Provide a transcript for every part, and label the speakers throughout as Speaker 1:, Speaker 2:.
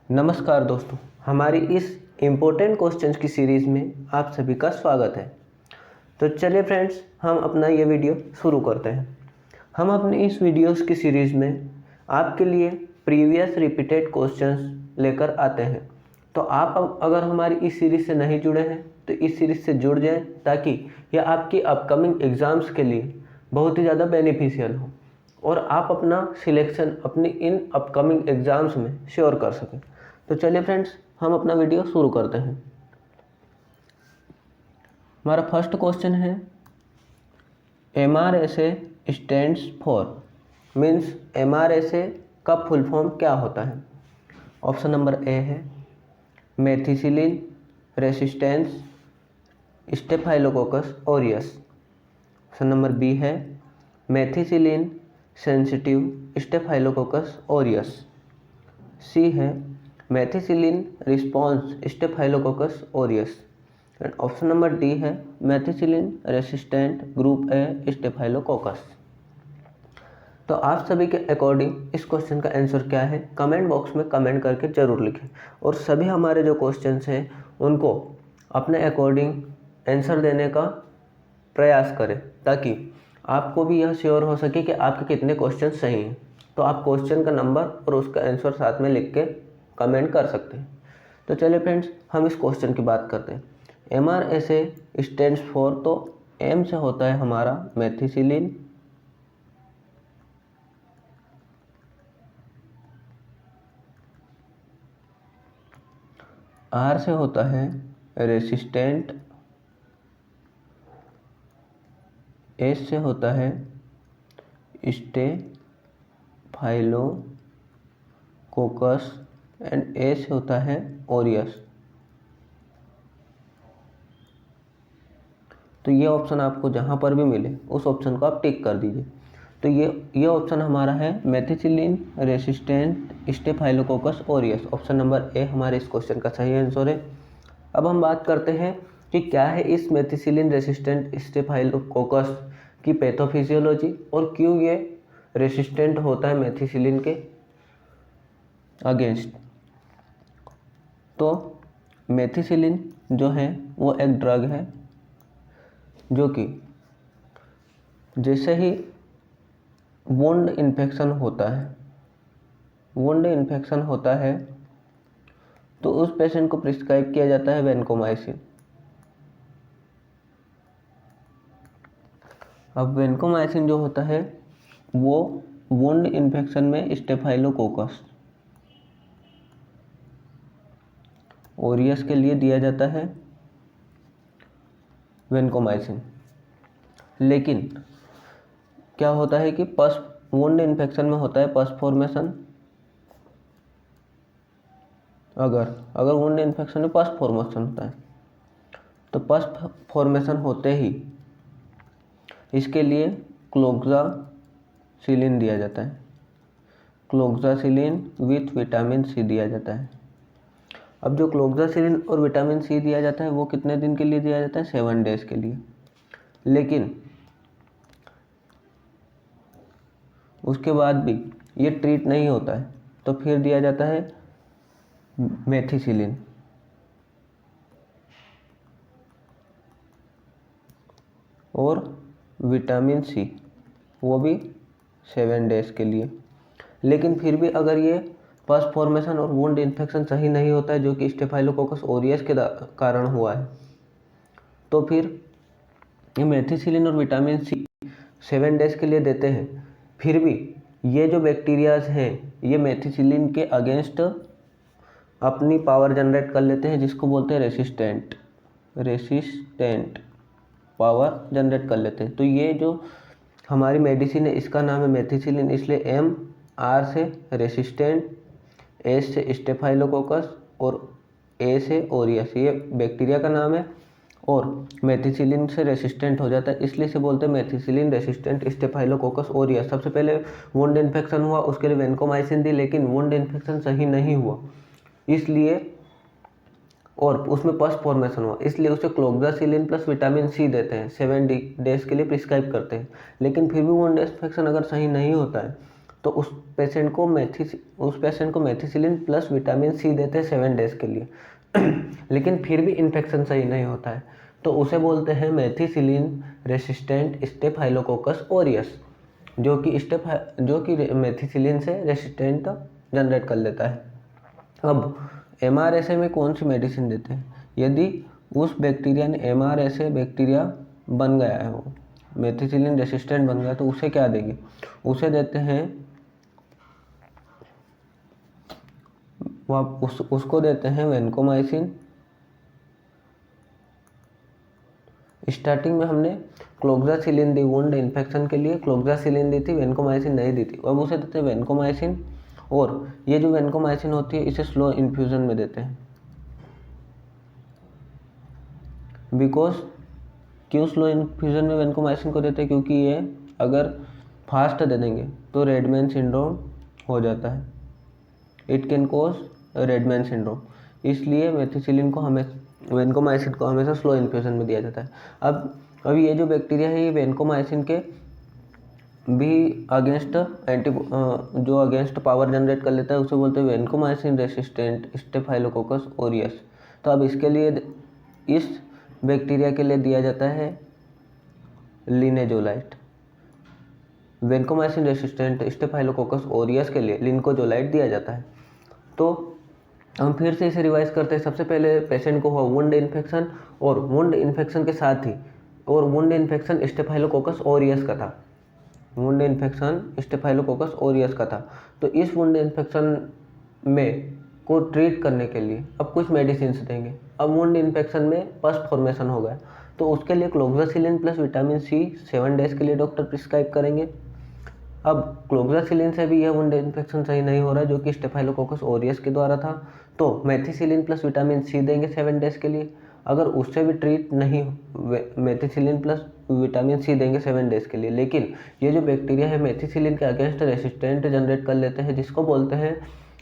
Speaker 1: नमस्कार दोस्तों, हमारी इस इम्पोर्टेंट क्वेश्चंस की सीरीज़ में आप सभी का स्वागत है। तो चलिए फ्रेंड्स, हम अपना ये वीडियो शुरू करते हैं। हम अपनी इस वीडियोस की सीरीज़ में आपके लिए प्रीवियस रिपीटेड क्वेश्चंस लेकर आते हैं। तो आप अगर हमारी इस सीरीज़ से नहीं जुड़े हैं तो इस सीरीज़ से जुड़ जाएं, ताकि यह आपकी अपकमिंग एग्ज़ाम्स के लिए बहुत ही ज़्यादा बेनिफिशियल हो और आप अपना सिलेक्शन अपनी इन अपकमिंग एग्ज़ाम्स में श्योर कर सकें। तो चलिए फ्रेंड्स, हम अपना वीडियो शुरू करते हैं। हमारा फर्स्ट क्वेश्चन है, MRSA stands for, means MRSA का फुल फॉर्म क्या होता है। ऑप्शन नंबर ए है methicillin resistance staphylococcus aureus. Option number B है methicillin sensitive staphylococcus aureus. C है methicillin response staphylococcus aureus. And option number D है methicillin resistant group A staphylococcus. तो आप सभी के अकॉर्डिंग इस क्वेश्चन का आंसर क्या है, कमेंट बॉक्स में कमेंट करके ज़रूर लिखें। और सभी हमारे जो क्वेश्चंस हैं उनको अपने अकॉर्डिंग आंसर देने का प्रयास करें, ताकि आपको भी यह श्योर हो सके कि आपके कितने क्वेश्चन सही हैं। तो आप क्वेश्चन का नंबर और उसका आंसर साथ में लिख के कमेंट कर सकते हैं। तो चलिए फ्रेंड्स, हम इस क्वेश्चन की बात करते हैं। MRSA स्टैंड्स फॉर, तो M से होता है हमारा मेथिसिलिन, R से होता है रेसिस्टेंट, S से होता है स्टेफाइलोकोकस एंड A से होता है ऑरियस। तो ये ऑप्शन आपको जहाँ पर भी मिले उस ऑप्शन को आप टिक कर दीजिए। तो ये ऑप्शन हमारा है methicillin resistant staphylococcus aureus. Option number ए हमारे इस क्वेश्चन का सही आंसर है। अब हम बात करते हैं कि क्या है इस मेथिसिलिन रेसिस्टेंट स्टेफाइलोकोकस की पैथोफिजियोलॉजी और क्यों ये रेसिस्टेंट होता है मेथिसिलिन के अगेंस्ट। तो मेथिसिलिन जो है वो एक ड्रग है जो कि जैसे ही वुंड इन्फेक्शन होता है तो उस पेशेंट को प्रिस्क्राइब किया जाता है वेनकोमाइसिन। अब वेनकोमाइसिन जो होता है वो वुंड इन्फेक्शन में स्टेफाइलोकोकस ऑरियस के लिए दिया जाता है वेनकोमाइसिन। लेकिन क्या होता है कि पस वुंड इन्फेक्शन में होता है पस फॉर्मेशन। अगर वुंड इन्फेक्शन में पस फॉर्मेशन होता है तो पस फॉर्मेशन होते ही इसके लिए क्लोक्सासिलिन दिया जाता है। क्लोक्सासिलिन विथ विटामिन सी दिया जाता है। अब जो क्लोक्सासिलिन और विटामिन सी दिया जाता है वो कितने दिन के लिए दिया जाता है? 7 डेज के लिए। लेकिन उसके बाद भी ये ट्रीट नहीं होता है तो फिर दिया जाता है मेथिसिलिन। और विटामिन सी वो भी 7 डेज के लिए। लेकिन फिर भी अगर ये पस फॉर्मेशन और वुंड इन्फेक्शन सही नहीं होता है जो कि स्टेफाइलोकोकस ऑरियस के कारण हुआ है, तो फिर ये मेथिसिलिन और विटामिन सी 7 डेज के लिए देते हैं। फिर भी ये जो बैक्टीरियाज हैं ये मेथिसिलिन के अगेंस्ट अपनी पावर जनरेट कर लेते हैं, जिसको बोलते हैं रेसिस्टेंट पावर जनरेट कर लेते हैं। तो ये जो हमारी मेडिसिन है इसका नाम है मेथिसिलिन, इसलिए M, R से रेसिस्टेंट, S से स्टेफाइलोकोकस और A से ऑरियस, ये बैक्टीरिया का नाम है और मेथिसिलिन से रेसिस्टेंट हो जाता है, इसलिए से बोलते हैं मेथिसिलिन रेसिस्टेंट स्टेफाइलोकोकस ऑरियस। सबसे पहले वुंड इन्फेक्शन हुआ, उसके लिए वेनकोमाइसिन दी, लेकिन वुंड इन्फेक्शन सही नहीं हुआ इसलिए, और उसमें पस फॉर्मेशन हुआ, इसलिए उसे क्लोक्सासिलिन प्लस विटामिन सी देते हैं, 7 डेज के लिए प्रिस्क्राइब करते हैं। लेकिन फिर भी वुंड इन्फेक्शन अगर सही नहीं होता है तो उस पेशेंट को मेथिसिलिन प्लस विटामिन सी देते हैं 7 डेज के लिए लेकिन फिर भी इन्फेक्शन सही नहीं होता है, तो उसे बोलते हैं मेथिसिलिन रेसिस्टेंट स्टेफाइलोकोकस ऑरियस, जो कि मेथिसिलिन से रेसिस्टेंट जनरेट कर लेता है। अब MRSA में कौन सी मेडिसिन देते हैं? यदि उस बैक्टीरिया ने MRSA बैक्टीरिया बन गया है, वो मेथिसिलिन रेसिस्टेंट बन गया, तो उसे क्या देंगे? उसे देते हैं उसको देते हैं वेनकोमाइसिन। स्टार्टिंग में हमने क्लोक्सासिलिन दी वुंड इन्फेक्शन के लिए, क्लोक्सासिलिन दी थी, वेनकोमाइसिन नहीं दी थी। अब उसे देते हैं वेनकोमाइसिन, और ये जो वेनकोमाइसिन होती है इसे स्लो इन्फ्यूजन में देते हैं। बिकॉज क्यों स्लो इन्फ्यूजन में वेनकोमाइसिन को देते हैं? क्योंकि ये अगर फास्ट दे देंगे तो रेडमैन सिंड्रोम हो जाता है, it can cause Redmayne syndrome, इसलिए वेनकोमाइसिन को हमेशा स्लो इन्फ्यूजन में दिया जाता है। अब ये जो बैक्टीरिया है ये वेनकोमाइसिन के भी अगेंस्ट पावर जनरेट कर लेता है, उसे बोलते हैं वेनकोमाइसिन रेसिस्टेंट स्टेफाइलोकोकस ऑरियस। तो अब इसके लिए, इस बैक्टीरिया के लिए दिया जाता है लिनेजोलाइट। वेनकोमाइसिन रेसिस्टेंट स्टेफाइलोकोकस ऑरियस के लिए लिनकोजोलाइट दिया जाता है। तो हम फिर से इसे रिवाइज करते हैं। सबसे पहले पेशेंट को हुआ वुंड इन्फेक्शन, और वुंड इन्फेक्शन के साथ ही, और वुंड इन्फेक्शन स्टेफाइलोकोकस ऑरियस का था, वुंड इन्फेक्शन स्टेफाइलोकोकस ऑरियस का था। तो इस वुंड इन्फेक्शन में को ट्रीट करने के लिए अब कुछ मेडिसिन देंगे। अब वुंड इन्फेक्शन में पस फॉर्मेशन हो गया, तो उसके लिए cloxacillin plus vitamin C 7 days के लिए डॉक्टर प्रिस्क्राइब करेंगे। अब क्लोक्सासिलिन से भी यह वुंड इन्फेक्शन सही नहीं हो रहा है, जो कि स्टेफाइलोकोकस ऑरियस के द्वारा था, तो मेथिसिलिन प्लस विटामिन सी देंगे 7 डेज के लिए। अगर उससे भी ट्रीट नहीं, मेथिसिलिन प्लस विटामिन सी देंगे 7 डेज के लिए, लेकिन ये जो बैक्टीरिया है मेथिसिलिन के अगेंस्ट रेसिस्टेंट जनरेट कर लेते हैं, जिसको बोलते हैं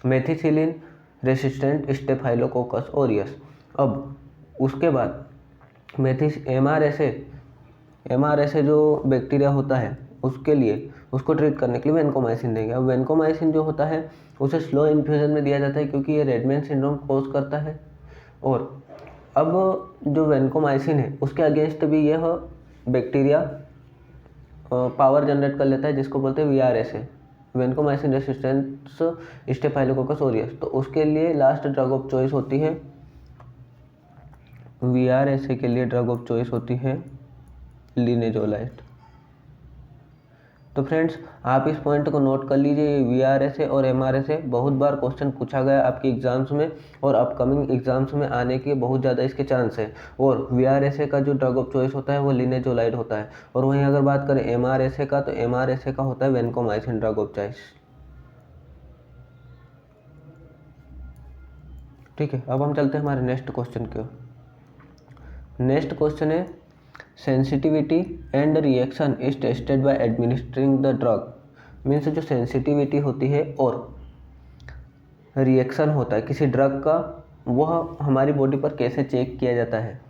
Speaker 1: मेथिसिलिन रेसिस्टेंट स्टेफाइलोकोकस ऑरियस। अब उसके बाद MRSA जो बैक्टीरिया होता है उसके लिए, उसको ट्रीट करने के लिए वेनकोमाइसिन देंगे। अब वेनकोमाइसिन जो होता है उसे स्लो इन्फ्यूजन में दिया जाता है, क्योंकि ये रेडमैन सिंड्रोम कोज करता है। और अब जो वेनकोमाइसिन है उसके अगेंस्ट भी यह बैक्टीरिया पावर जनरेट कर लेता है, जिसको बोलते हैं VRSA, vancomycin resistance staphylococcus aureus. तो उसके लिए लास्ट ड्रग ऑफ चॉइस होती है, VRSA के लिए ड्रग ऑफ चॉइस होती है लिनेजोलाइट। तो फ्रेंड्स, आप इस पॉइंट को नोट कर लीजिए, VRSA और MRSA बहुत बार क्वेश्चन पूछा गया आपके एग्जाम्स में, और अपकमिंग एग्जाम्स में आने के बहुत ज़्यादा इसके चांस है। और VRSA का जो ड्रग ऑफ चॉइस होता है वो लिनेजोलाइट होता है, और वहीं अगर बात करें MRSA का, तो MRSA का होता है वेनकोमाइसिन ड्रग ऑफ चॉइस। ठीक है, अब हम चलते हैं हमारे नेक्स्ट क्वेश्चन की ओर। नेक्स्ट क्वेश्चन है, sensitivity and reaction is tested by administering the drug. Means जो सेंसिटिविटी होती है और रिएक्शन होता है किसी ड्रग का, वह हमारी बॉडी पर कैसे चेक किया जाता है,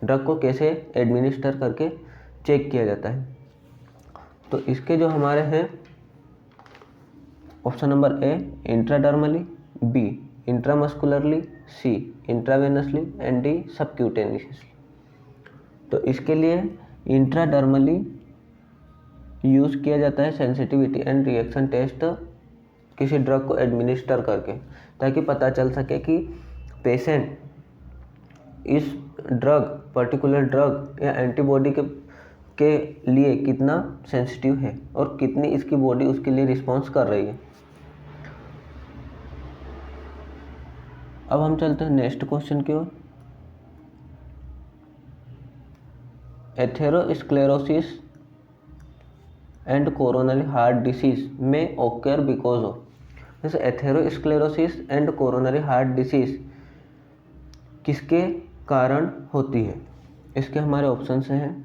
Speaker 1: ड्रग को कैसे एडमिनिस्टर करके चेक किया जाता है। तो इसके जो हमारे हैं option number A intradermally, B intramuscularly, C intravenously and D subcutaneously. तो इसके लिए इंट्राडर्मली यूज़ किया जाता है सेंसिटिविटी एंड रिएक्शन टेस्ट किसी ड्रग को एडमिनिस्टर करके, ताकि पता चल सके कि पेशेंट इस पर्टिकुलर ड्रग या एंटीबॉडी के लिए कितना सेंसिटिव है और कितनी इसकी बॉडी उसके लिए रिस्पॉन्स कर रही है। अब हम चलते हैं नेक्स्ट क्वेश्चन की ओर। Atherosclerosis and coronary heart disease में ओकर बिकॉज ऑफ, जैसे atherosclerosis and coronary heart disease किसके कारण होती है? इसके हमारे ऑप्शन से हैं।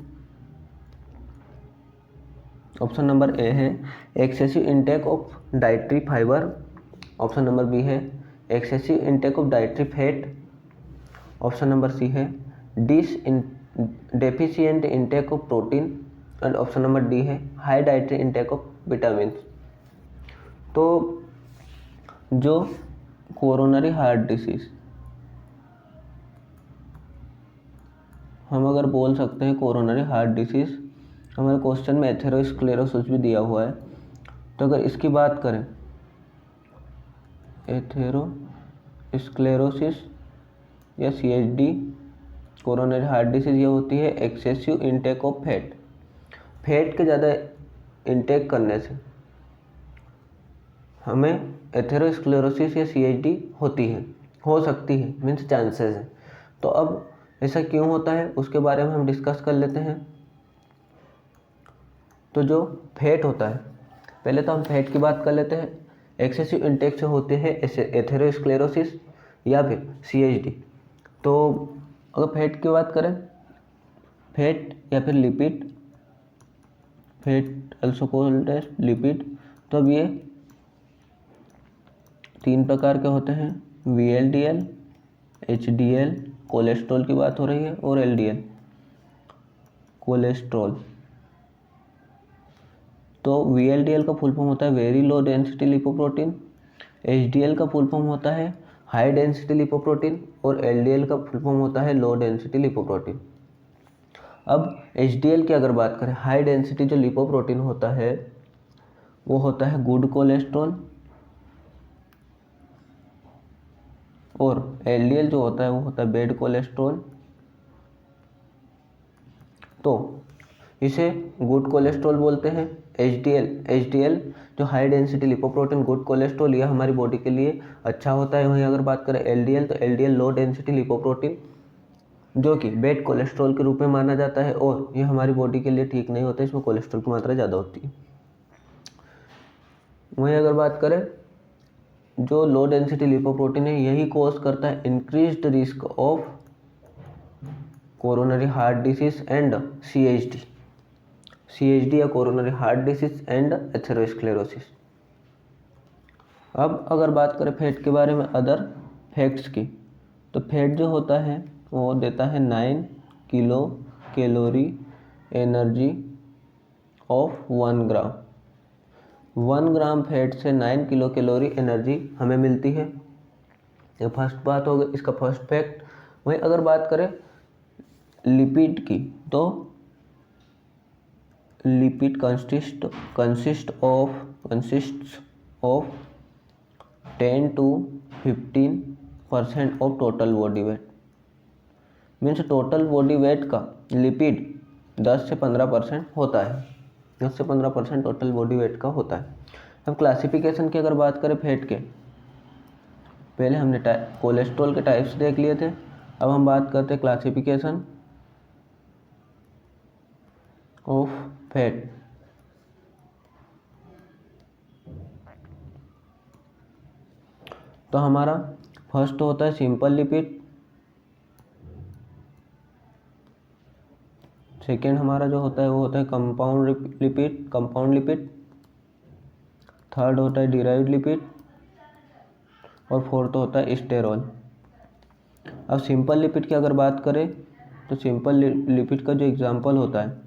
Speaker 1: ऑप्शन नंबर A है excessive intake of dietary fibre, option number B है excessive intake of dietary fat, option number C है deficient intake of protein, and option number D है high dietary intake of vitamin. तो जो coronary heart disease, हम अगर बोल सकते हैं कोरोनरी हार्ट डिसीज़, हमारे क्वेश्चन में एथेरोस्क्लेरोसिस भी दिया हुआ है, तो अगर इसकी बात करें एथेरोस्क्लेरोसिस या CHD कोरोनरी हार्ट डिसीज़, ये होती है एक्सेसिव इनटेक ऑफ फैट के ज़्यादा इनटेक करने से हमें एथेरोस्क्लेरोसिस या CHD होती है, हो सकती है, मीन्स चांसेस है। तो अब ऐसा क्यों होता है उसके बारे में हम डिस्कस कर लेते हैं। तो जो फैट होता है, पहले तो हम फैट की बात कर लेते हैं। एक्सेसिव इंटेक से होते हैं एथेरोस्क्लेरोसिस या फिर CHD। तो अगर फैट की बात करें, फैट या फिर lipid, fat also called as lipid, तो अब ये 3 प्रकार के होते हैं, VLDL, HDL, कोलेस्ट्रॉल की बात हो रही है, और LDL कोलेस्ट्रॉल। तो VLDL का फुल फॉर्म होता है very low density lipoprotein, HDL का फुल फॉर्म होता है हाई डेंसिटी लिपोप्रोटीन, और LDL का फुल फॉर्म होता है लो डेंसिटी लिपोप्रोटीन। अब HDL की अगर बात करें, हाई डेंसिटी जो लिपोप्रोटीन होता है वो होता है गुड कोलेस्ट्रॉल, और LDL जो होता है वो होता है बैड कोलेस्ट्रॉल। तो इसे गुड कोलेस्ट्रॉल बोलते हैं। HDL जो high density lipoprotein good cholesterol, यह हमारी बॉडी के लिए अच्छा होता है। वहीं अगर बात करें LDL, तो LDL लो डेंसिटी लिपोप्रोटीन जो कि बैड कोलेस्ट्रॉल के रूप में माना जाता है, और यह हमारी बॉडी के लिए ठीक नहीं होता, इसमें कोलेस्ट्रॉल की मात्रा ज़्यादा होती है। वहीं अगर बात करें जो लो डेंसिटी लिपोप्रोटीन है, यही कॉज करता है increased risk of coronary heart disease and CHD या coronary heart disease and atherosclerosis. अब अगर बात करें फैट के बारे में, अदर फैक्ट्स की, तो फैट जो होता है वो देता है 9 kilo calorie energy of 1 gram. 1 gram fat से 9 किलो कैलोरी एनर्जी हमें मिलती है। ये फर्स्ट बात हो गई, इसका फर्स्ट फैक्ट। वहीं अगर बात करें लिपिड की, तो lipid consist of 10 to 15% of total body weight. Means total body weight का लिपिड 10 से 15% होता है, 10 से 15% टोटल बॉडी वेट का होता है। अब क्लासिफिकेशन की अगर बात करें फैट के, पहले हमने कोलेस्ट्रॉल के टाइप्स देख लिए थे, अब हम बात करते हैं क्लासिफिकेशन ऑफ फैट। तो हमारा फर्स्ट होता है सिंपल लिपिड, सेकेंड हमारा जो होता है वो होता है कंपाउंड लिपिड, थर्ड होता है डिराइव्ड लिपिड, और फोर्थ होता है स्टेरॉल। अब सिंपल लिपिड की अगर बात करें, तो सिंपल लिपिड का जो एग्जांपल होता है,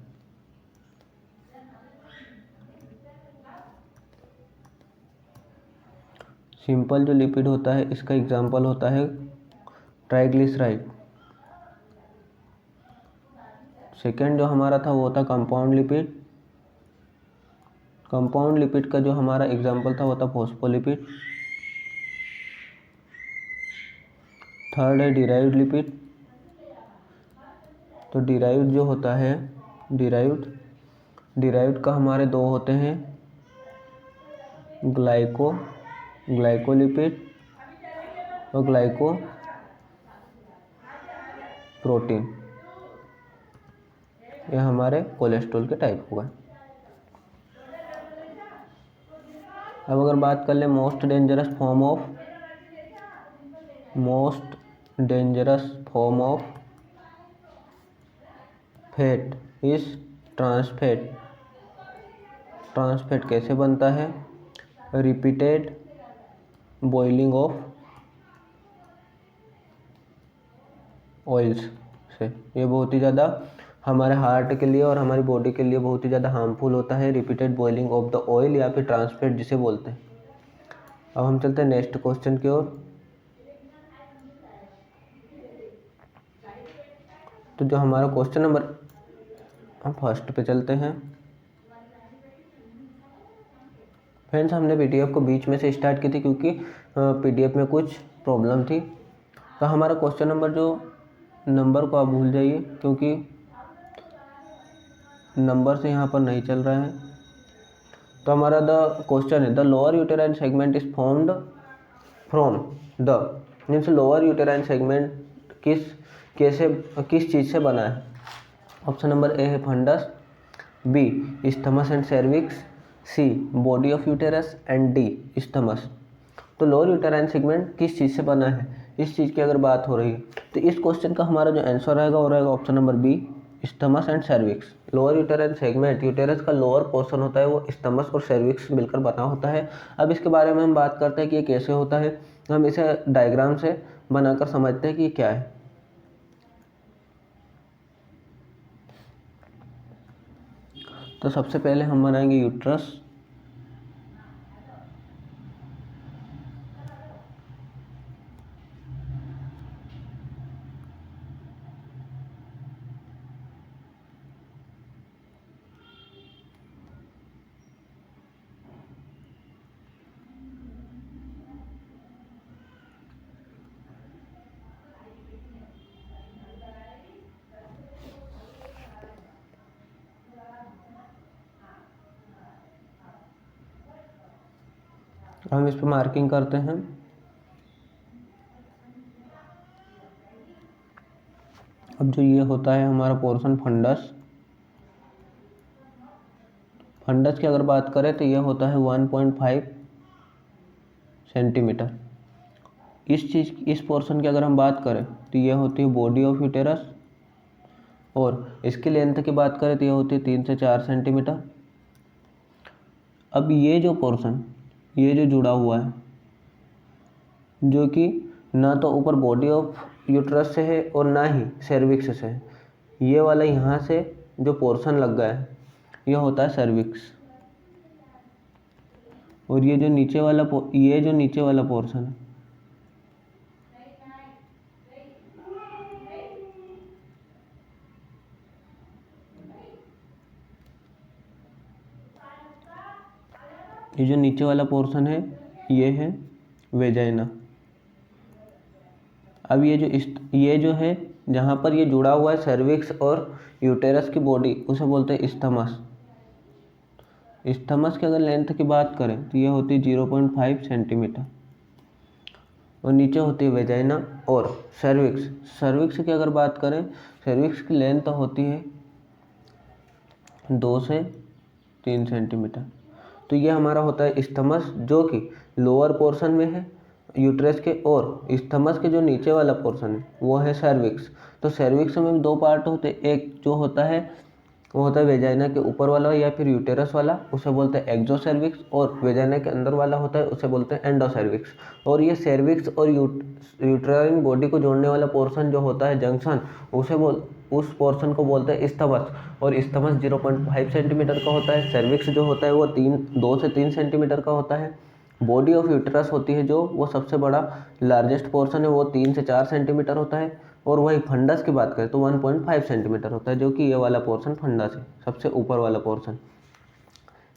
Speaker 1: सिंपल जो लिपिड होता है इसका एग्जांपल होता है ट्राइग्लिसराइड। सेकेंड जो हमारा था वो था कंपाउंड लिपिड का जो हमारा एग्जांपल था वो था फॉस्फोलिपिड। थर्ड है डिराइव्ड लिपिड। तो डिराइव्ड जो होता है, डिराइव्ड का हमारे दो होते हैं, ग्लाइकोलिपिड और ग्लाइकोप्रोटीन। यह हमारे कोलेस्ट्रॉल के टाइप होगा। अब अगर बात कर ले most dangerous form of fat is trans fat. Trans fat कैसे बनता है? रिपीटेड बॉइलिंग ऑफ ऑयल्स से। ये बहुत ही ज़्यादा हमारे हार्ट के लिए और हमारी बॉडी के लिए बहुत ही ज़्यादा हार्मफुल होता है, repeated boiling of the oil या फिर ट्रांसफैट जिसे बोलते हैं। अब हम चलते हैं नेक्स्ट क्वेश्चन की ओर। तो जो हमारा क्वेश्चन नंबर, हम फर्स्ट पे चलते हैं। फ्रेंड्स, हमने पीडीएफ को बीच में से स्टार्ट की थी क्योंकि पीडीएफ में कुछ प्रॉब्लम थी। तो हमारा क्वेश्चन नंबर, जो नंबर को आप भूल जाइए क्योंकि नंबर से यहाँ पर नहीं चल रहा है। तो हमारा द क्वेश्चन है, the lower uterine segment is formed from the, means lower uterine segment किस चीज़ से बना है। ऑप्शन नंबर ए है fundus, B isthmus and cervix, C body of uterus and D isthmus. तो लोअर यूटेराइन सेगमेंट किस चीज़ से बना है, इस चीज़ की अगर बात हो रही है तो इस क्वेश्चन का हमारा जो आंसर रहेगा वो रहेगा option number B isthmus and cervix. Lower uterine segment, uterus का लोअर पोर्शन होता है, वो स्टमस और सर्विक्स मिलकर बना होता है। अब इसके बारे में हम बात करते हैं कि ये कैसे होता है। हम इसे डायग्राम से बनाकर समझते हैं कि ये क्या है। तो सबसे पहले हम बनाएंगे यूट्रस। हम इस पर मार्किंग करते हैं। अब जो ये होता है हमारा पोर्शन फंडस, फंडस की अगर बात करें तो ये होता है 1.5 सेंटीमीटर। इस पोर्शन की अगर हम बात करें तो ये होती है बॉडी ऑफ यूटेरस, और इसकी लेंथ की बात करें तो ये होती है 3 से 4 सेंटीमीटर। अब ये जो पोर्शन, ये जो जुड़ा हुआ है, जो कि ना तो ऊपर बॉडी ऑफ यूट्रस से है और ना ही सर्विक्स से है, ये वाला यहाँ से जो पोर्शन लग गया है ये होता है सर्विक्स। और ये जो नीचे वाला पोर्शन है ये जो नीचे वाला पोर्शन है ये है वेजाइना। अब ये जो है जहाँ पर ये जुड़ा हुआ है सर्विक्स और यूटेरस की बॉडी, उसे बोलते हैं स्थमस। स्थमस की अगर लेंथ की बात करें तो ये होती है 0.5 सेंटीमीटर, और नीचे होती है वेजाइना। और सर्विक्स की अगर बात करें, सर्विक्स की लेंथ होती है 2 से 3 सेंटीमीटर। तो ये हमारा होता है स्थमस, जो कि लोअर पोर्शन में है यूट्रस के, और स्थमस के जो नीचे वाला पोर्शन है वो है सर्विक्स। तो सर्विक्स में भी 2 पार्ट होते हैं, एक जो होता है वो होता है वेजाइना के ऊपर वाला या फिर यूटेरस वाला, उसे बोलते हैं एक्सोसर्विक्स, और वेजाइना के अंदर वाला होता है उसे बोलते हैं एंडोसर्विक्स। और ये सर्विक्स और यूट्राइन बॉडी को जोड़ने वाला पोर्शन जो होता है जंक्शन, उस पोर्शन को बोलते हैं स्थमस। और स्थमस 0.5 सेंटीमीटर का होता है। सर्विक्स जो होता है वो 2 से 3 सेंटीमीटर का होता है। बॉडी ऑफ यूट्रस होती है जो वो सबसे बड़ा लार्जेस्ट पोर्शन है, वो 3 से 4 सेंटीमीटर होता है। और वही फंडस की बात करें तो 1.5 सेंटीमीटर होता है, जो कि ये वाला पोर्शन फंडस है, सबसे ऊपर वाला पोर्शन।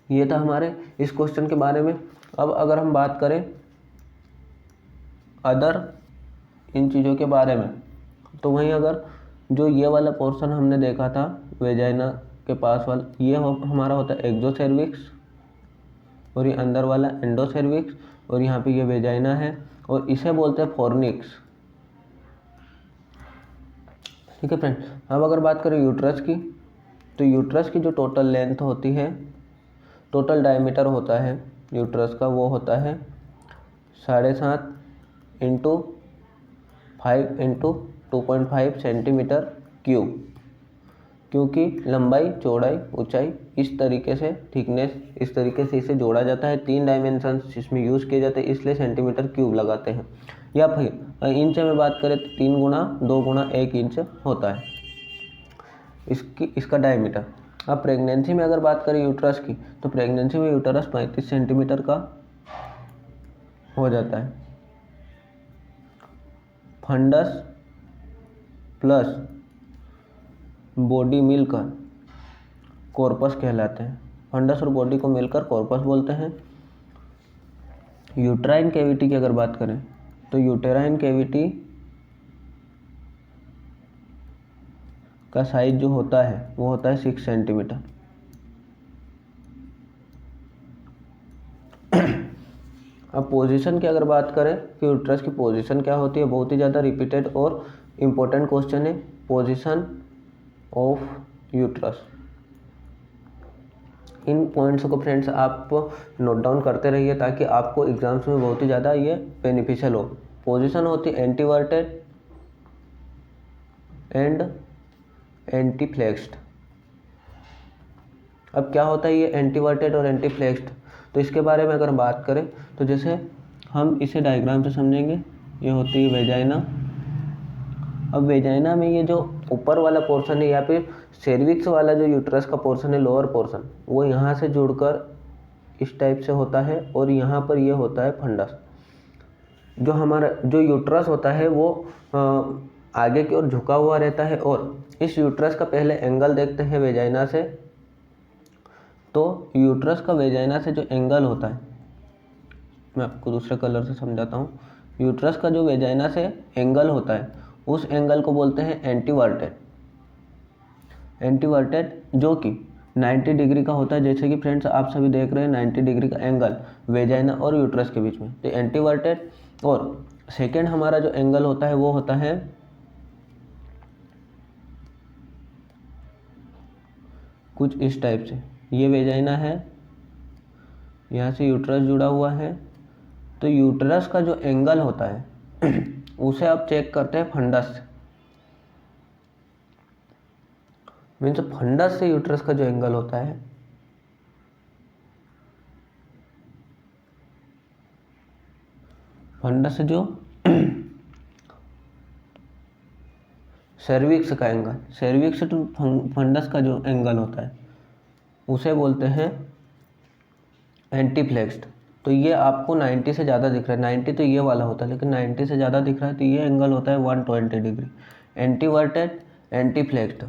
Speaker 1: ये था हमारे इस क्वेश्चन के बारे में। अब अगर हम बात करें अदर इन चीज़ों के बारे में, तो वहीं अगर जो ये वाला पोर्शन हमने देखा था वेजाइना के पास वाला, ये हमारा होता है एक्सोसर्विक्स, और ये अंदर वाला एंडोसर्विक्स, और यहाँ पे ये वेजाइना है, और इसे बोलते हैं फॉर्निक्स। ठीक है फ्रेंड। अब अगर बात करें यूट्रस की, तो यूट्रस की जो टोटल लेंथ होती है, टोटल डायमीटर होता है यूट्रस का, वो होता है 7.5 इंटू 5 इंटू 2.5 सेंटीमीटर क्यूब, क्योंकि लंबाई, चौड़ाई, ऊंचाई इस तरीके से, थिकनेस इस तरीके से इसे जोड़ा जाता है। 3 डायमेंशंस इसमें यूज़ किए जाते हैं, इसलिए सेंटीमीटर क्यूब लगाते हैं। या फिर इंच में बात करें तो 3 गुना 2 गुना 1 इंच होता है इसका डायमीटर। अब प्रेगनेंसी में अगर बात करें यूट्रस की, तो प्रेगनेंसी में यूट्रस 35 सेंटीमीटर का हो जाता है। फंडस प्लस बॉडी मिलकर कॉर्पस कहलाते हैं। फंडस और बॉडी को मिलकर कॉर्पस बोलते हैं। यूट्राइन कैविटी की अगर बात करें तो यूटेराइन कैविटी का साइज जो होता है वो होता है 6 सेंटीमीटर। अब पोजीशन की अगर बात करें कि यूट्रस की पोजीशन क्या होती है, बहुत ही ज़्यादा रिपीटेड और इम्पोर्टेंट क्वेश्चन है। Position of uterus, in points को फ्रेंड्स आप नोट डाउन करते रहिए ताकि आपको एग्जाम्स में बहुत ही ज़्यादा ये बेनिफिशियल हो। पोजीशन होती है एंटीवर्टेड एंड एंटीफ्लेक्स्ड। अब क्या होता है ये एंटीवर्टेड और एंटीफ्लेक्स्ड, तो इसके बारे में अगर बात करें तो जैसे हम इसे डायग्राम से समझेंगे। ये होती है वेजाइना। अब वेजाइना में ये जो ऊपर वाला पोर्शन है या फिर सेर्विक्स वाला जो यूट्रस का पोर्शन है, लोअर पोर्शन, वो यहाँ से जुड़कर इस टाइप से होता है और यहाँ पर ये होता है फंडस। जो हमारा जो यूट्रस होता है वो आगे की ओर झुका हुआ रहता है और इस यूट्रस का पहले एंगल देखते हैं वेजाइना से। तो यूट्रस का वेजाइना से जो एंगल होता है, मैं आपको दूसरे कलर से समझाता हूँ। यूट्रस का जो वेजाइना से एंगल होता है उस एंगल को बोलते हैं एंटीवर्टेड। एंटीवर्टेड जो कि 90 डिग्री का होता है, जैसे कि फ्रेंड्स आप सभी देख रहे हैं 90 डिग्री का एंगल वेजाइना और यूट्रस के बीच में, तो एंटीवर्टेड। और सेकेंड हमारा जो एंगल होता है वो होता है कुछ इस टाइप से। ये वेजाइना है, यहाँ से यूट्रस जुड़ा हुआ है, तो यूट्रस का जो एंगल होता है उसे आप चेक करते हैं फंडस से। मीन्स फंडस से यूट्रस का जो एंगल होता है फंडस से जो सर्विक्स का एंगल, सर्विक्स टू फंडस का जो एंगल होता है उसे बोलते हैं एंटीफ्लेक्स्ड। तो ये आपको 90 से ज़्यादा दिख रहा है, 90 तो ये वाला होता है लेकिन 90 से ज़्यादा दिख रहा है तो ये एंगल होता है 120 डिग्री। एंटीवर्टेड, एंटीफ्लेक्स्ड।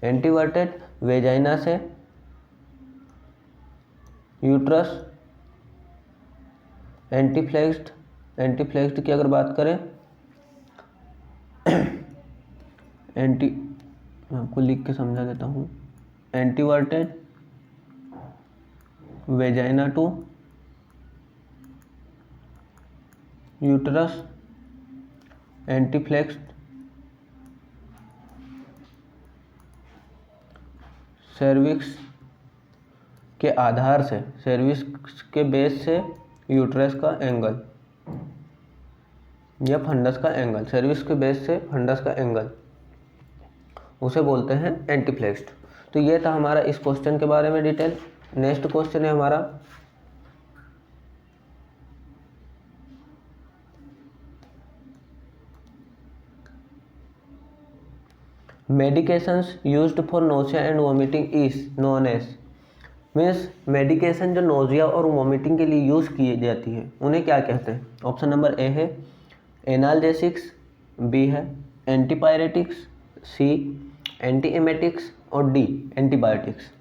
Speaker 1: एंटीवर्टेड वेजाइना से यूट्रस, एंटीफ्लेक्स्ड, एंटीफ्लेक्स्ड की अगर बात करें मैं आपको लिख के समझा देता हूँ। एंटीवर्टेड वेजाइना टू यूट्रस, एंटीफ्लेक्स्ड सर्विक्स के आधार से, सर्विक्स के बेस से यूट्रस का एंगल या फंडस का एंगल, सर्विक्स के बेस से फंडस का एंगल, उसे बोलते हैं एंटीफ्लेक्स्ड। तो ये था हमारा इस क्वेश्चन के बारे में डिटेल। नेक्स्ट क्वेश्चन है हमारा medications used for nausea and vomiting is known as. Means medication जो नोजिया और वोमिटिंग के लिए यूज़ की जाती है उन्हें क्या कहते हैं। ऑप्शन नंबर ए है एनाल्जेसिक्स, बी है एंटीपायरेटिक्स, सी एंटीएमेटिक्स और डी एंटीबायोटिक्स।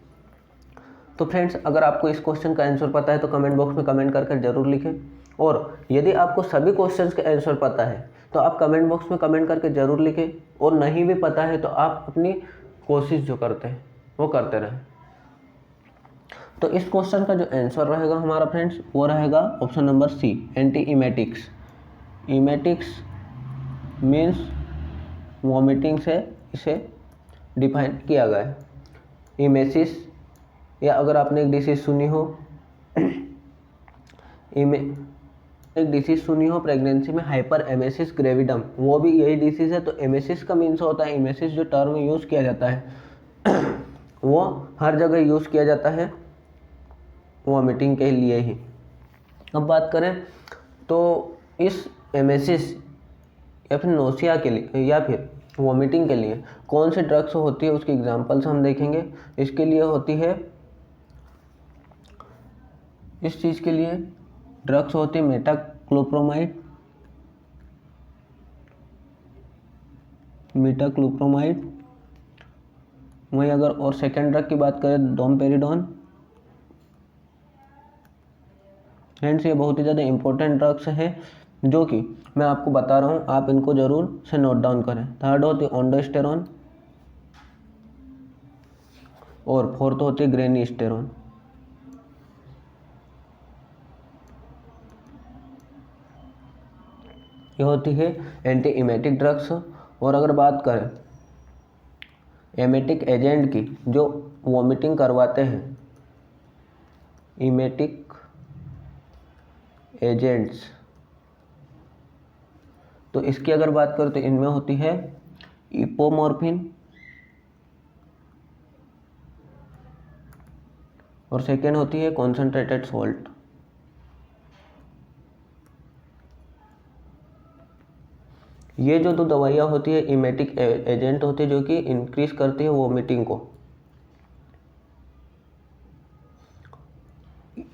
Speaker 1: तो फ्रेंड्स अगर आपको इस क्वेश्चन का आंसर पता है तो कमेंट बॉक्स में कमेंट कर जरूर लिखें, और यदि आपको सभी क्वेश्चंस के आंसर पता है तो आप कमेंट बॉक्स में कमेंट करके ज़रूर लिखें, और नहीं भी पता है तो आप अपनी कोशिश जो करते हैं वो करते रहें। तो इस क्वेश्चन का जो आंसर रहेगा हमारा फ्रेंड्स वो रहेगा option number C antiemetics. Emetics means vomiting से इसे डिफाइन किया गया है। इमेसिस, या अगर आपने एक डिसीज सुनी हो प्रेगनेंसी में हाइपर एमेसिस ग्रेविडम, वो भी यही डिसीज है। तो एमेसिस का मीन्स होता है, एमेसिस जो टर्म यूज़ किया जाता है वो हर जगह यूज़ किया जाता है वॉमिटिंग के लिए ही। अब बात करें तो इस एमेसिस या फिर नोसिया के लिए या फिर वॉमिटिंग के लिए कौन सी ड्रग्स होती है उसकी एग्जांपल्स हम देखेंगे। इसके लिए होती है, इस चीज़ के लिए ड्रग्स होती है क्लोप्रोमाइड, मीटाक्लोप्रोमाइड। वहीं अगर और सेकेंड ड्रग की बात करें डोमपेरिडोन। फ्रेंड्स ये बहुत ही ज़्यादा इंपॉर्टेंट ड्रग्स है जो कि मैं आपको बता रहा हूँ, आप इनको जरूर से नोट डाउन करें। थर्ड होती है ओंडोस्टेरॉन और फोर्थ होती है ग्रेनिस्टेरॉन। ये होती है एंटी इमेटिक ड्रग्स। और अगर बात करें एमेटिक एजेंट की जो वॉमिटिंग करवाते हैं, इमेटिक एजेंट्स, तो इसकी अगर बात करें तो इनमें होती है इपोमॉर्फिन और सेकेंड होती है कॉन्सेंट्रेटेड सॉल्ट। ये जो दो दवाइयाँ होती है इमेटिक एजेंट होती है जो कि इंक्रीज करती है वोमिटिंग को,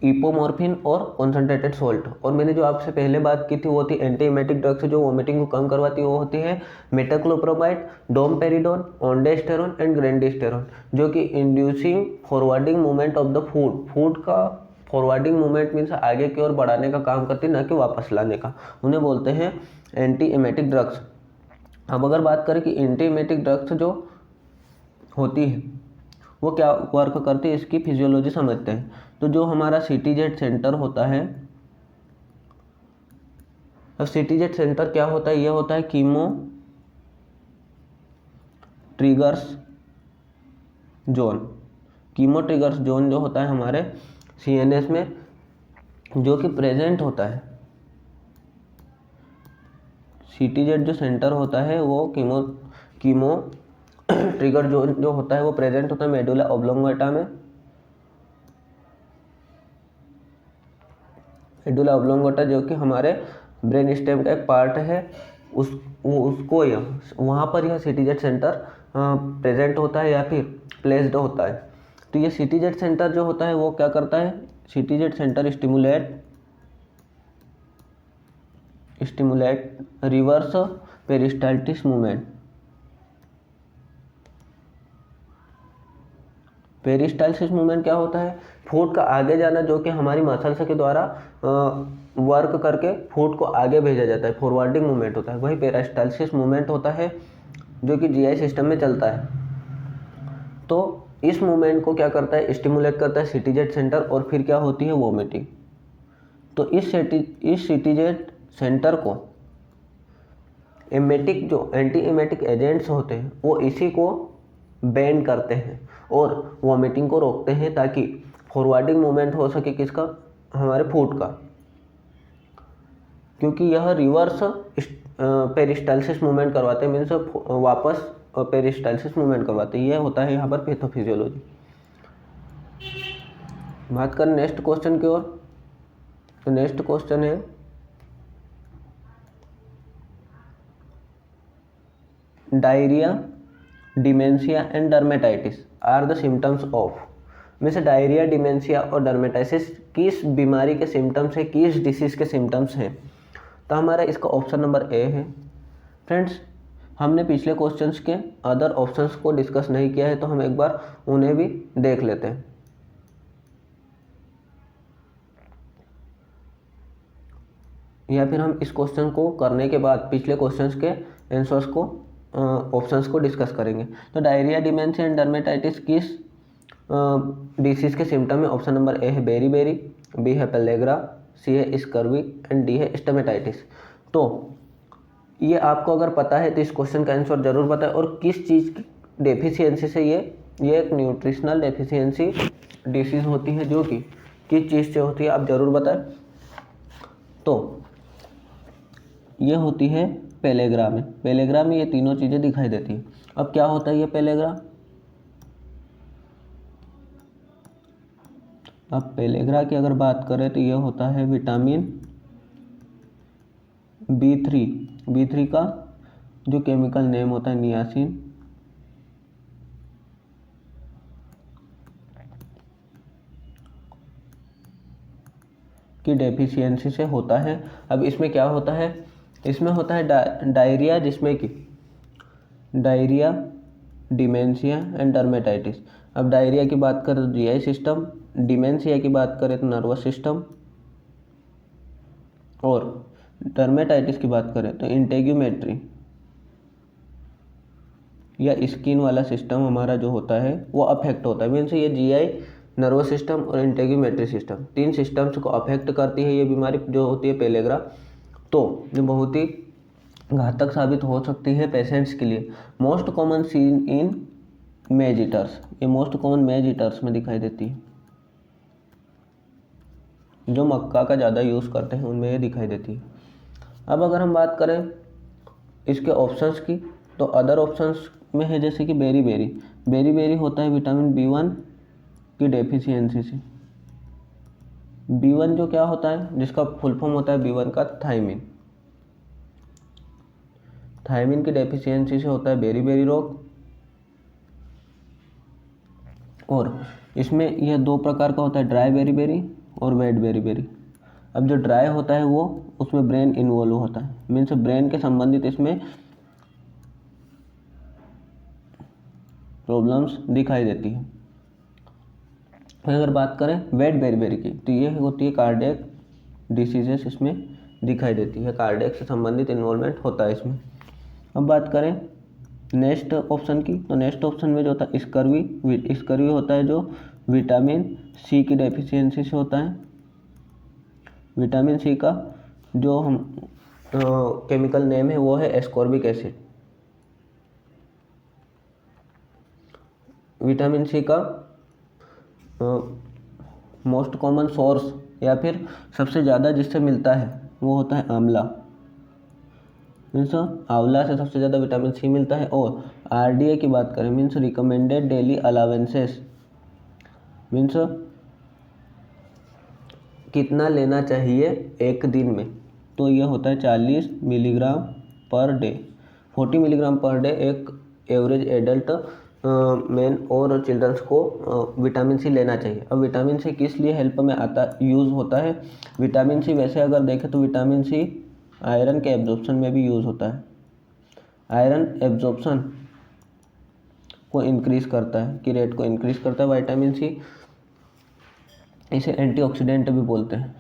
Speaker 1: इपोमॉर्फिन और कॉन्सेंट्रेटेड सॉल्ट। और मैंने जो आपसे पहले बात की थी वो थी एंटी इमेटिक ड्रग्स जो वोमिटिंग को कम करवाती है, वो होती है मेटाक्लोप्रोमाइड, डोमपेरिडोन, ओंडेस्टेरॉन एंड ग्रेंडिस्टेरॉन, जो कि inducing forwarding movement of the food का फॉरवर्डिंग मूवमेंट मीन्स आगे की ओर बढ़ाने का काम करती है, ना कि वापस लाने का। उन्हें बोलते हैं एंटी इमेटिक ड्रग्स। अब अगर बात करें कि एंटी इमेटिक ड्रग्स जो होती है वो क्या वर्क करती है, इसकी फिजियोलॉजी समझते हैं। तो जो हमारा सीटीजेड सेंटर होता है, अब सीटीजेड सेंटर क्या होता है, ये होता है chemo triggers zone. Chemo triggers zone जो होता है हमारे सीएनएस में जो कि प्रेजेंट होता है। सीटीजेड जो सेंटर होता है वो कीमो ट्रिगर जोन जो होता है वो प्रेजेंट होता है मेडुला ऑब्लोंगेटा में। मेडुला ऑब्लोंगेटा जो कि हमारे ब्रेन स्टेम का एक पार्ट है, उसको वहाँ पर यह सीटीजेड सेंटर प्रेजेंट होता है या फिर प्लेस्ड होता है। तो ये सीटीजेड सेंटर जो होता है वो क्या करता है, CTZ centre stimulate reverse peristalsis movement. Peristalsis movement क्या होता है, फूड का आगे जाना जो कि हमारी मसल्स के द्वारा वर्क करके फूड को आगे भेजा जाता है, फॉरवर्डिंग मूवमेंट होता है, वही पेरिस्टाल्सिस मूवमेंट होता है जो कि जीआई सिस्टम में चलता है। तो इस मूवमेंट को क्या करता है, स्टिमुलेट करता है सीटीजेड सेंटर और फिर क्या होती है वोमिटिंग। तो इस सीटीजेड सेंटर को एमेटिक जो एंटी एमेटिक एजेंट्स होते हैं वो इसी को बैंड करते हैं और वॉमिटिंग को रोकते हैं ताकि फॉरवर्डिंग मूवमेंट हो सके किसका, हमारे फूड का, क्योंकि यह रिवर्स पेरिस्टाल्सिस मूवमेंट करवाते हैं, मीन्स वापस पेरिस्टाल्सिस मूवमेंट करवाते हैं। यह होता है यहाँ पर पैथोफिजियोलॉजी। बात करें नेक्स्ट क्वेश्चन की ओर, तो नेक्स्ट क्वेश्चन है diarrhoea, dementia and dermatitis are the symptoms of. में से डायरिया, डिमेंशिया और डर्मेटाइटिस किस बीमारी के सिम्टम्स है, किस डिसीज के सिम्टम्स हैं। तो हमारा इसका ऑप्शन नंबर ए है। फ्रेंड्स हमने पिछले क्वेश्चंस के अदर ऑप्शंस को डिस्कस नहीं किया है, तो हम एक बार उन्हें भी देख लेते हैं। या फिर हम इस क्वेश्चन को करने के बाद पिछले क्वेश्चंस के आंसर्स को ऑप्शंस को डिस्कस करेंगे। तो डायरिया, डिमेंशिया एंड डर्मेटाइटिस किस डिसीज के सिम्टम है। ऑप्शन नंबर ए है बेरी, बी है पेलेग्रा, सी है स्कर्वी एंड डी है स्टमेटाइटिस। तो ये आपको अगर पता है तो इस क्वेश्चन का आंसर जरूर बताएं। और किस चीज़ की डेफिशिएंसी से ये एक न्यूट्रिशनल डेफिशिएंसी डिसीज होती है जो कि किस चीज़ से होती है, आप जरूर बताएं। तो ये होती है पेलेग्रा में। पेलेग्रा में ये तीनों चीज़ें दिखाई देती हैं। अब क्या होता है ये पेलेग्रा, अब पेलेग्रा की अगर बात करें तो ये होता है विटामिन B3 का जो केमिकल नेम होता है नियासिन। की डेफिशिएंसी से होता है। अब इसमें क्या होता है, इसमें होता है डायरिया, जिसमें कि डायरिया, डिमेंशिया एंड डर्मेटाइटिस। अब डायरिया की बात करें तो जीआई सिस्टम, डिमेंशिया की बात करें तो नर्वस सिस्टम, और डर्मेटाइटिस की बात करें तो इंटेग्यूमेट्री या स्किन वाला सिस्टम हमारा जो होता है वो अफेक्ट होता है। मीन्स ये जीआई, नर्वस सिस्टम और इंटेग्यूमेट्री सिस्टम, 3 सिस्टम्स को अफेक्ट करती है ये बीमारी जो होती है पेलेग्रा। तो ये बहुत ही घातक साबित हो सकती है पेशेंट्स के लिए। मोस्ट कॉमन सीन इन मेज ईटर्स, ये मोस्ट कॉमन मेज ईटर्स में दिखाई देती है, जो मक्का का ज़्यादा यूज़ करते हैं उनमें ये दिखाई देती है। अब अगर हम बात करें इसके ऑप्शंस की, तो अदर ऑप्शंस में है जैसे कि बेरी बेरी होता है विटामिन B1 की डेफिशिएंसी से। B1 जो क्या होता है, जिसका फुल फॉर्म होता है B1 का थायमिन की डेफिशिएंसी से होता है बेरी रोग। और इसमें यह 2 प्रकार का होता है, ड्राई बेरी और वेट बेरी। अब जो ड्राई होता है वो उसमें ब्रेन इन्वॉल्व होता है, मीन्स ब्रेन के संबंधित इसमें प्रॉब्लम्स दिखाई देती है। अगर बात करें वेट बेरी की, तो ये होती है कार्डियक डिसीजेस इसमें दिखाई देती है, कार्डियक से संबंधित इन्वॉल्वमेंट होता है इसमें। अब बात करें नेक्स्ट ऑप्शन की, तो नेक्स्ट ऑप्शन में जो होता है स्कर्वी होता है जो विटामिन सी की डेफिशिएंसी से होता है। विटामिन सी का जो हम केमिकल नेम है वो है एस्कॉर्बिक एसिड। विटामिन सी का मोस्ट कॉमन सोर्स या फिर सबसे ज़्यादा जिससे मिलता है वो होता है आंवला, मीन्स आंवला से सबसे ज़्यादा विटामिन सी मिलता है। और आरडीए की बात करें, means recommended daily allowances, means कितना लेना चाहिए एक दिन में, तो ये होता है 40 milligram per day. 40 milligram per day एक एवरेज एडल्ट मैन और चिल्ड्रंस को विटामिन सी लेना चाहिए। अब विटामिन सी किस लिए हेल्प में यूज़ होता है? विटामिन सी वैसे अगर देखें तो विटामिन सी आयरन के एब्जॉर्प्शन में भी यूज़ होता है। आयरन एब्जॉर्प्शन को इंक्रीज़ करता है, की रेट को इंक्रीज़ करता है विटामिन सी। इसे एंटीऑक्सीडेंट भी बोलते हैं।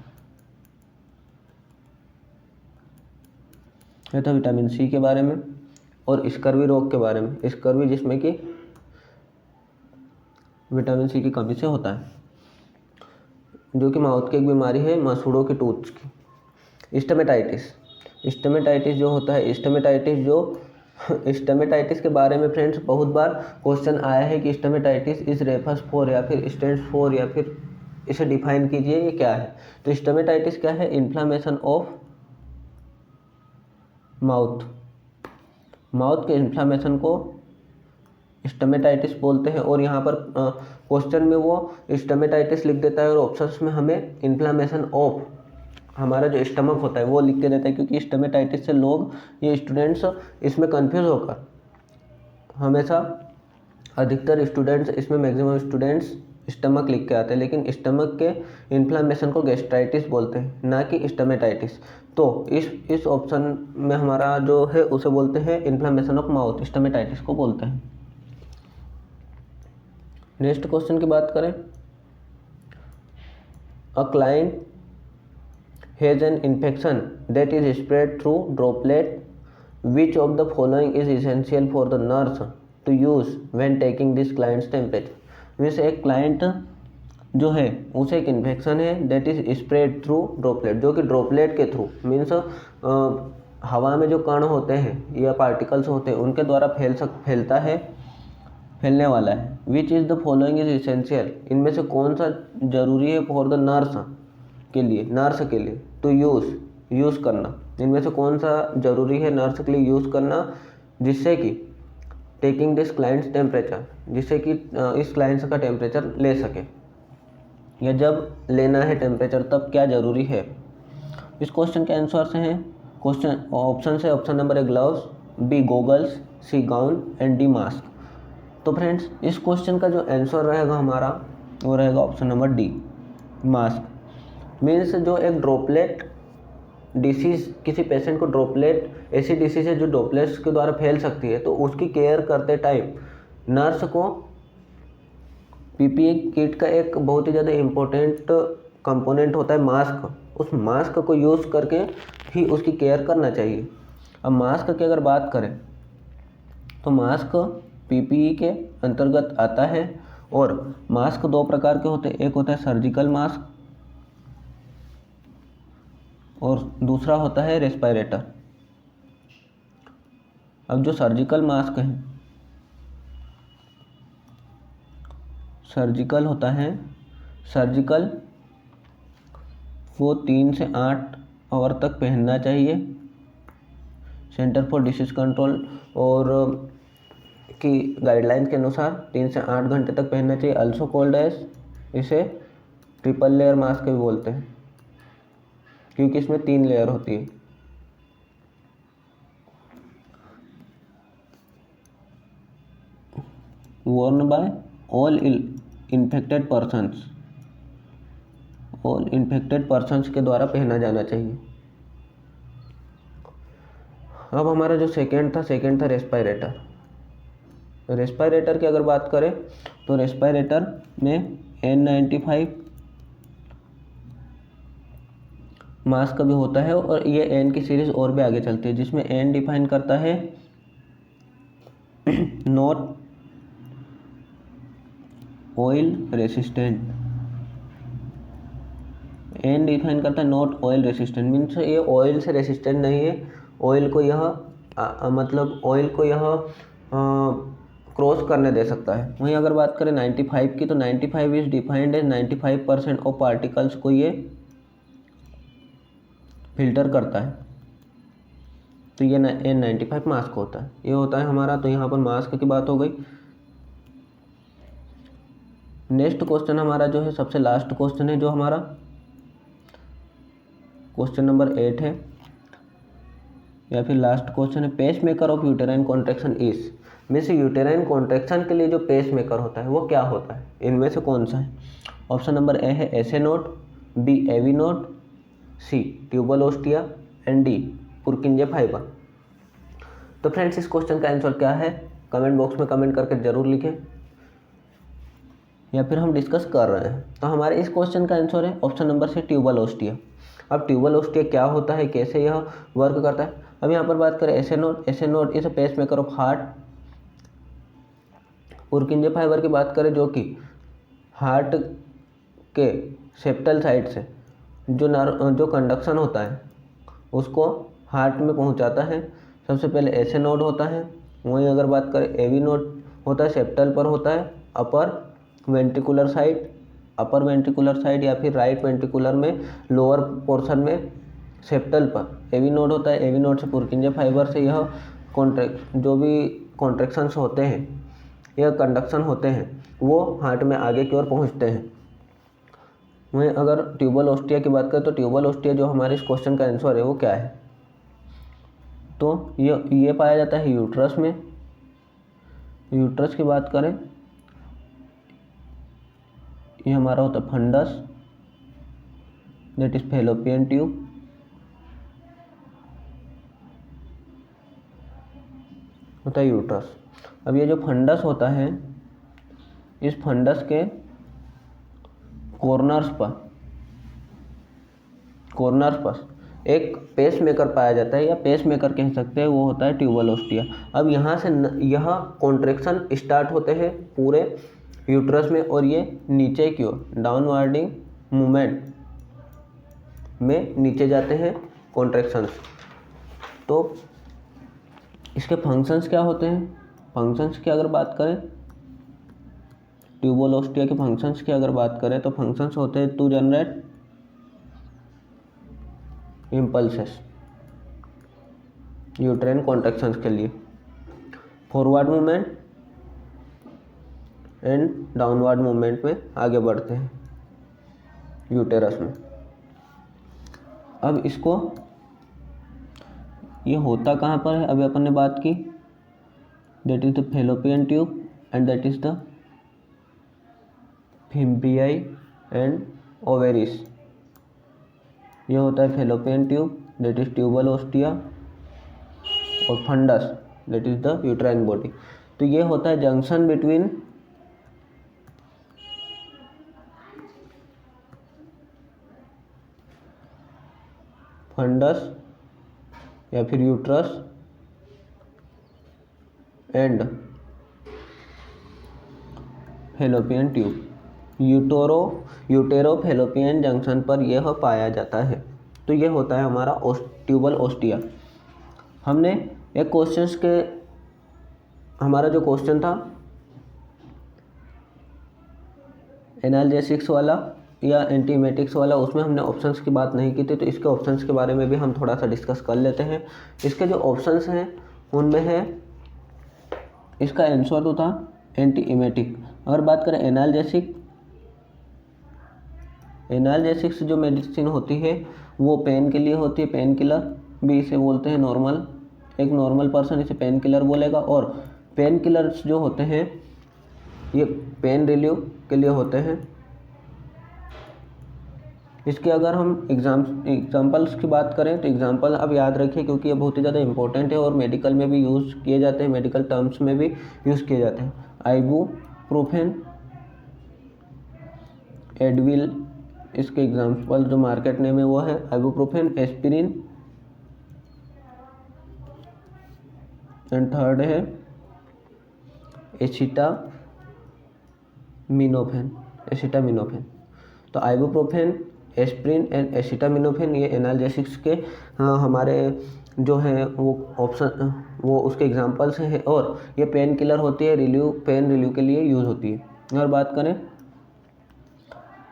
Speaker 1: ये था विटामिन सी के बारे में। और स्कर्वी रोग के बारे में, स्कर्वी जिसमें कि विटामिन सी की कमी से होता है, जो कि माउथ की एक बीमारी है, मसूड़ों की टूथ की। स्टमेटाइटिस जो होता है, स्टमेटाइटिस के बारे में फ्रेंड्स बहुत बार क्वेश्चन आया है कि स्टमेटाइटिस इज रेफर्स फॉर या फिर स्टैंड्स फॉर, या फिर इसे डिफाइन कीजिए ये क्या है। तो स्टमेटाइटिस क्या है? इन्फ्लामेशन ऑफ माउथ के इन्फ्लामेशन को स्टमेटाइटिस बोलते हैं। और यहाँ पर क्वेश्चन में वो स्टमेटाइटिस लिख देता है और ऑप्शंस में हमें इन्फ्लामेशन ऑफ हमारा जो स्टमक होता है वो लिख के देता है, क्योंकि स्टमेटाइटिस से लोग, ये स्टूडेंट्स इसमें कंफ्यूज होकर हमेशा, अधिकतर स्टूडेंट्स इसमें मैक्सिमम स्टूडेंट्स स्टमक लिख के आते हैं, लेकिन स्टमक के इन्फ्लामेशन को गैस्ट्राइटिस बोलते हैं, ना कि स्टमेटाइटिस। तो इस ऑप्शन में हमारा जो है उसे बोलते हैं इन्फ्लामेशन ऑफ माउथ, स्टमेटाइटिस को बोलते हैं। नेक्स्ट क्वेश्चन की बात करें, a client has an infection that is spread through droplet, which of the following is essential for the nurse to use when taking this client's temperature. Means एक client जो है उसे एक इन्फेक्शन है that is spread through droplet, जो कि droplet के through, means हवा में जो कण होते हैं या पार्टिकल्स होते हैं उनके द्वारा फैलने वाला है। Which is the following is essential, इनमें से कौन सा जरूरी है फॉर द नर्स के लिए टू यूज़ करना, इनमें से कौन सा जरूरी है नर्स के लिए यूज़ करना, जिससे कि टेकिंग दिस क्लाइंट्स टेम्परेचर, जिससे कि इस क्लाइंट्स का टेम्परेचर ले सके, या जब लेना है टेम्परेचर तब क्या ज़रूरी है। इस क्वेश्चन के आंसर से हैं, क्वेश्चन ऑप्शन से option number 1 gloves, B goggles, C gown and D mask. तो फ्रेंड्स इस क्वेश्चन का जो आंसर रहेगा हमारा वो रहेगा option number D, mask. Means जो एक ड्रॉपलेट डिसीज, किसी पेशेंट को ड्रॉपलेट ऐसी डिसीज है जो ड्रॉपलेट्स के द्वारा फैल सकती है, तो उसकी केयर करते टाइम नर्स को पीपीई किट का एक बहुत ही ज़्यादा इम्पोर्टेंट कंपोनेंट होता है मास्क, उस मास्क को यूज़ करके ही उसकी केयर करना चाहिए। अब मास्क की अगर बात करें तो मास्क पीपीई के अंतर्गत आता है, और मास्क दो प्रकार के होते हैं, एक होता है सर्जिकल मास्क और दूसरा होता है रेस्पिरेटर। अब जो सर्जिकल मास्क है, सर्जिकल होता है, सर्जिकल वो 3 से 8 आवर तक पहनना चाहिए। सेंटर फॉर डिसीज कंट्रोल और की गाइडलाइन के अनुसार 3 से 8 घंटे तक पहनना चाहिए। अल्सो कॉल्ड एज, इसे ट्रिपल लेयर मास्क भी बोलते हैं क्योंकि इसमें 3 लेयर होती है। Worn by all infected persons, all infected persons के द्वारा पहना जाना चाहिए। अब हमारा जो सेकेंड था रेस्पिरेटर। रेस्पिरेटर की अगर बात करें तो रेस्पिरेटर में N95 मास्क भी होता है, और ये N की सीरीज और भी आगे चलती है, जिसमें N डिफाइन करता है not oil resistant. N define करता है नॉट ऑयल रेसिस्टेंट, मीन्स ये ऑयल से रेसिस्टेंट नहीं है, ऑयल को यह मतलब ऑयल को यह क्रॉस करने दे सकता है। वहीं अगर बात करें 95 की, तो 95 is defined as 95% of particles को ये फिल्टर करता है, तो ये N95 मास्क होता है, ये होता है हमारा। तो यहाँ पर मास्क की बात हो गई। नेक्स्ट क्वेश्चन हमारा जो है सबसे लास्ट क्वेश्चन है, जो हमारा क्वेश्चन नंबर 8 है या फिर लास्ट क्वेश्चन है। Pacemaker of uterine contraction is, means uterine contraction के लिए जो पेस मेकर होता है वो क्या होता है, इनमें से कौन सा है? ऑप्शन नंबर ए है SA node, B AV node, C tubal ostia and D Purkinje fibre. तो फ्रेंड्स, इस क्वेश्चन का आंसर क्या है कमेंट बॉक्स में कमेंट करके जरूर लिखें, या फिर हम डिस्कस कर रहे हैं। तो हमारे इस क्वेश्चन का आंसर है option number C tubal ostia. अब ट्यूबल ओस्टिया क्या होता है, कैसे यह वर्क करता है? अब यहाँ पर बात करें SA node is a pacemaker of heart. Purkinje fibre की बात करें, जो कि हार्ट के सेप्टल साइड से जो कंडक्शन होता है उसको हार्ट में पहुंचाता है। सबसे पहले एसए नोड होता है। वहीं अगर बात करें एवी नोड होता है, सेप्टल पर होता है, अपर वेंट्रिकुलर साइड या फिर राइट वेंट्रिकुलर में लोअर पोर्शन में सेप्टल पर एवी नोड होता है। एवी नोड से पुरकिंजे फाइबर से यह जो भी कॉन्ट्रैक्शंस होते हैं या कंडक्शन होते हैं वो हार्ट में आगे की ओर पहुंचते हैं। वहीं अगर ट्यूबल ओस्टिया की बात करें, तो ट्यूबल ओस्टिया जो हमारे इस क्वेश्चन का आंसर है वो क्या है? तो ये पाया जाता है यूट्रस में। यूट्रस की बात करें, ये हमारा होता है fundus, that is fallopian tube. होता है यूट्रस। अब ये जो फंडस होता है, इस फंडस के कॉर्नर्स पर एक पेस मेकर पाया जाता है, या पेस मेकर कह सकते हैं, वो होता है ट्यूबल ओस्टिया। अब यहाँ से यह कॉन्ट्रैक्शन स्टार्ट होते हैं पूरे यूट्रस में, और ये नीचे की ओर डाउनवर्डिंग मूवमेंट में नीचे जाते हैं कॉन्ट्रैक्शंस। तो इसके फंक्शंस क्या होते हैं? फंक्शंस की अगर बात करें, ट्यूबल ओस्टिया के फंक्शंस की अगर बात करें, तो फंक्शंस होते हैं to generate impulses uterine contractions के लिए, forward movement and downward movement में आगे बढ़ते हैं यूटेरस में। अब इसको ये होता कहाँ पर है? अभी अपन ने बात की, that is the fallopian tube and that is the fimbriae and ovaries. ये होता है fallopian tube that is tubal ostia, और fundus that is the uterine body. तो ये होता है जंक्शन बिटवीन फंडस या फिर uterus and fallopian tube. Utero fallopian junction पर यह पाया जाता है। तो यह होता है हमारा ट्यूबल ओस्टिया। हमने एक क्वेश्चंस के, हमारा जो क्वेश्चन था एनाल्जेसिक्स वाला या एंटीमेटिक्स वाला, उसमें हमने ऑप्शंस की बात नहीं की थी, तो इसके ऑप्शंस के बारे में भी हम थोड़ा सा डिस्कस कर लेते हैं। इसके जो ऑप्शंस हैं उनमें है, इसका आंसर तो था एंटीएमेटिक। अगर बात करें एनाल्जेसिक्स जो मेडिसिन होती है वो पेन के लिए होती है, पेन किलर भी इसे बोलते हैं। नॉर्मल, एक नॉर्मल पर्सन इसे पेन किलर बोलेगा। और पेन किलर्स जो होते हैं ये पेन रिलीव के लिए होते हैं। इसके अगर हम एग्जाम्पल्स की बात करें तो एग्जाम्पल अब याद रखिए, क्योंकि ये बहुत ही ज़्यादा इंपॉर्टेंट है और मेडिकल में भी यूज़ किए जाते हैं, मेडिकल टर्म्स में भी यूज़ किए जाते हैं। आइबुप्रोफेन, एडविल, इसके एग्जाम्पल जो मार्केट नेम है वो है आइबुप्रोफेन, एस्पिरिन, एंड थर्ड है एसिटामिनोफेन। तो आइबुप्रोफेन, एस्पिरिन एंड एसिटामिनोफेन ये एनाल्जेसिक्स के हमारे जो हैं वो ऑप्शन, वो उसके एग्जांपल्स हैं। और ये पेन किलर होती है, पेन रिलीव के लिए यूज़ होती है। और बात करें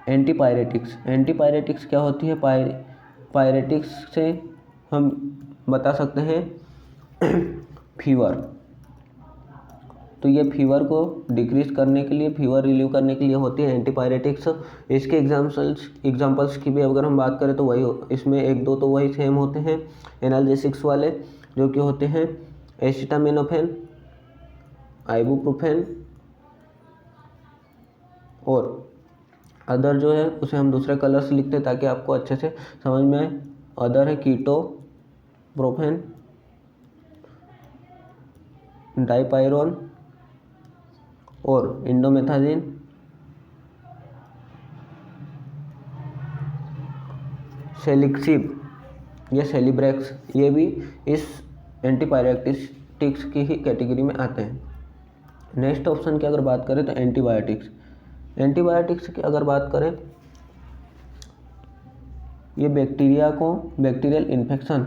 Speaker 1: एंटीपायरेटिक्स क्या होती है? पायरेटिक्स से हम बता सकते हैं फीवर। तो ये फीवर को डिक्रीज करने के लिए, फीवर रिलीव करने के लिए होती है एंटीपायरेटिक्स। इसके एग्जांपल्स की भी अगर हम बात करें तो वही इसमें एक दो तो वही सेम होते हैं एनाल्जेसिक्स वाले, जो कि होते हैं एसिटामिनोफेन, आइबुप्रोफेन, और अदर जो है उसे हम दूसरे कलर से लिखते हैं ताकि आपको अच्छे से समझ में आए। अदर है कीटोप्रोफेन, डाइपायरोन और इंडोमेथाजिन, सेलिक्सिब या सेलिब्रेक्स, ये भी इस एंटीपायरेटिक्स की ही कैटेगरी में आते हैं। नेक्स्ट ऑप्शन की अगर बात करें तो एंटीबायोटिक्स की अगर बात करें, ये बैक्टीरियल इन्फेक्शन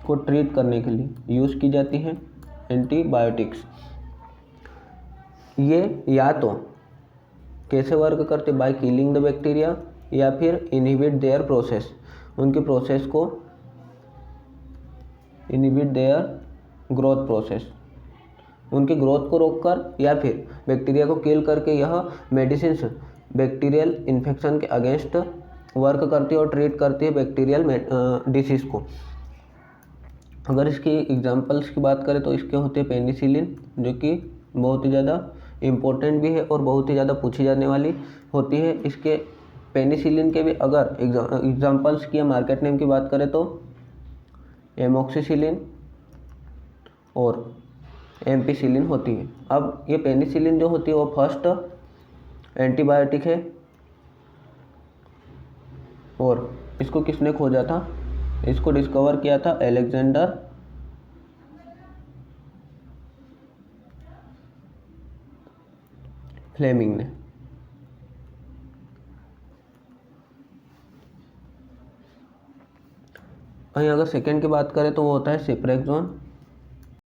Speaker 1: को ट्रीट करने के लिए यूज़ की जाती है एंटीबायोटिक्स। ये या तो कैसे वर्क करते, बाय किलिंग द बैक्टीरिया, या फिर इनहिबिट देयर प्रोसेस, उनके प्रोसेस को इनहिबिट देयर ग्रोथ प्रोसेस, उनके ग्रोथ को रोककर, या फिर बैक्टीरिया को किल करके यह मेडिसिन बैक्टीरियल इन्फेक्शन के अगेंस्ट वर्क करती है और ट्रीट करती है बैक्टीरियल डिसीज़ को। अगर इसकी एग्जांपल्स की बात करें तो इसके होते हैं पेनिसिलिन, जो कि बहुत ही ज़्यादा इम्पोर्टेंट भी है और बहुत ही ज़्यादा पूछी जाने वाली होती है। इसके पेनिसिलिन के भी अगर एग्जांपल्स की या मार्केट नेम की बात करें तो एमोक्सिसिलिन और एम्पिसिलिन होती है। अब ये पेनिसिलिन जो होती है वो फर्स्ट एंटीबायोटिक है, और इसको किसने खोजा था? इसको डिस्कवर किया था अलेक्जेंडर फ्लेमिंग ने। वहीं अगर सेकेंड की बात करें तो वो होता है सिप्रेक्सोन,